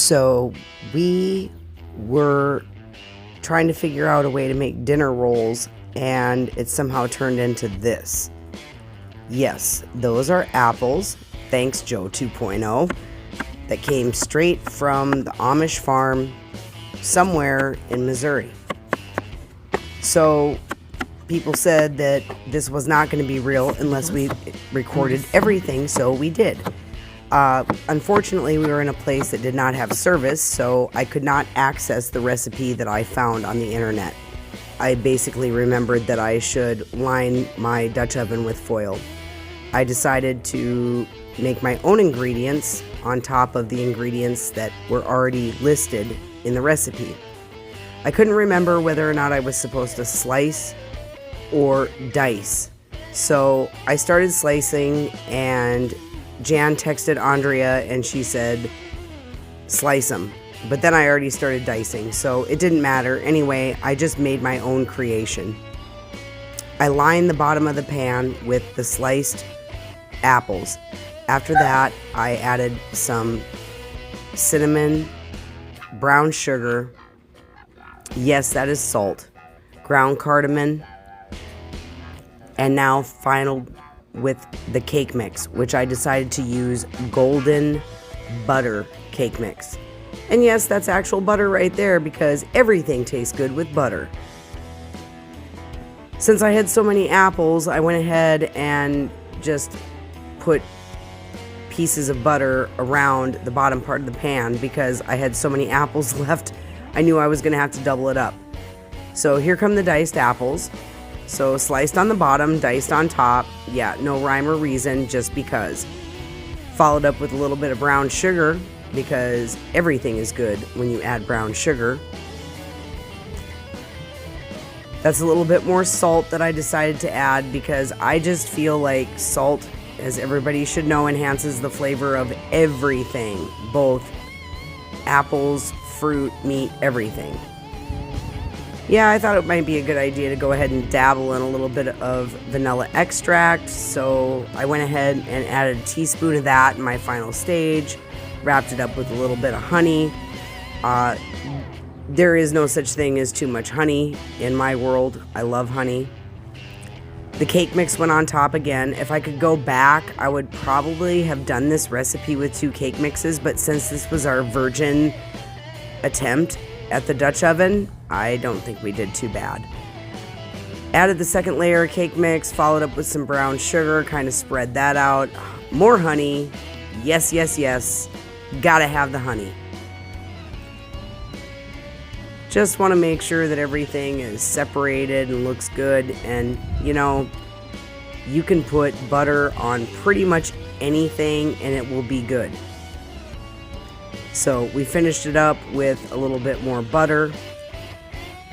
So we were trying to figure out a way to make dinner rolls, and it somehow turned into this. Yes, those are apples, thanks Joe 2.0, that came straight from the Amish farm somewhere in Missouri. So people said that this was not going to be real unless we recorded everything, so we did. Unfortunately, we were in a place that did not have service, so I could not access the recipe that I found on the internet. I basically remembered that I should line my Dutch oven with foil. I decided to make my own ingredients on top of the ingredients that were already listed in the recipe. I couldn't remember whether or not I was supposed to slice or dice. So I started slicing, and Jan texted Andrea and she said, slice them. But then I already started dicing, so it didn't matter. Anyway, I just made my own creation. I lined the bottom of the pan with the sliced apples. After that, I added some cinnamon, brown sugar, yes, that is salt, ground cardamom, and now final with the cake mix, which I decided to use golden butter cake mix. And yes, that's actual butter right there, because everything tastes good with butter. Since I had so many apples, I went ahead and just put pieces of butter around the bottom part of the pan because I had so many apples left. I knew I was going to have to double it up. So here come the diced apples. So sliced on the bottom, diced on top. Yeah, no rhyme or reason, just because. Followed up with a little bit of brown sugar, because everything is good when you add brown sugar. That's a little bit more salt that I decided to add because I just feel like salt, as everybody should know, enhances the flavor of everything. Both apples, fruit, meat, everything. Yeah, I thought it might be a good idea to go ahead and dabble in a little bit of vanilla extract, so I went ahead and added a teaspoon of that in my final stage, wrapped it up with a little bit of honey. There is no such thing as too much honey in my world. I love honey. The cake mix went on top again. If I could go back, I would probably have done this recipe with 2 cake mixes, but since this was our virgin attempt at the Dutch oven, I don't think we did too bad. Added the second layer of cake mix, followed up with some brown sugar, kind of spread that out. More honey. Yes, yes, yes. Gotta have the honey. Just want to make sure that everything is separated and looks good. And, you know, you can put butter on pretty much anything and it will be good. So we finished it up with a little bit more butter.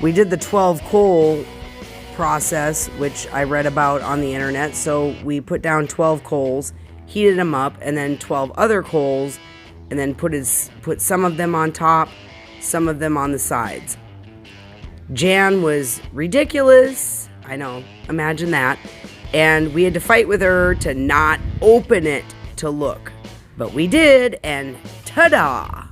We did the 12 coal process, which I read about on the internet. So we put down 12 coals, heated them up, and then 12 other coals, and then put some of them on top, some of them on the sides. Jan was ridiculous. I know, imagine that. And we had to fight with her to not open it to look. But we did, and ta-da!